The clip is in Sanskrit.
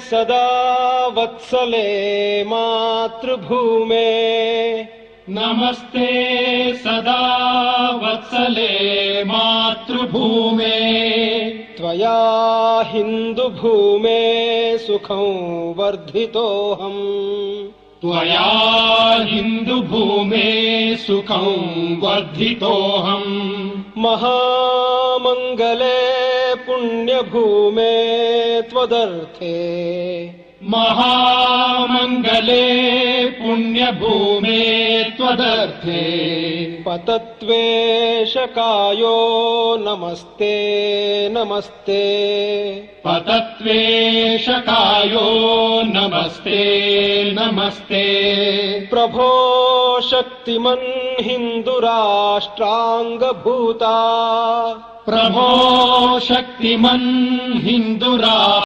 सदा वत्सले मातृभूमे नमस्ते सदा वत्सले मातृभूमे त्वया हिन्दुभूमे सुखं वर्धितोऽहम् त्वया हिन्दुभूमे सुखं वर्धितोऽहम् महामङ्गले पुण्यभूमे त्वदर्थे महामङ्गले पुण्यभूमे त्वदर्थे पतत्वेशकायो नमस्ते नमस्ते पतत्वेशकायो नमस्ते नमस्ते प्रभो शक्तिमन् हिन्दुराष्ट्राङ्गभूता प्रभो शक्तिमन् हिन्दुरा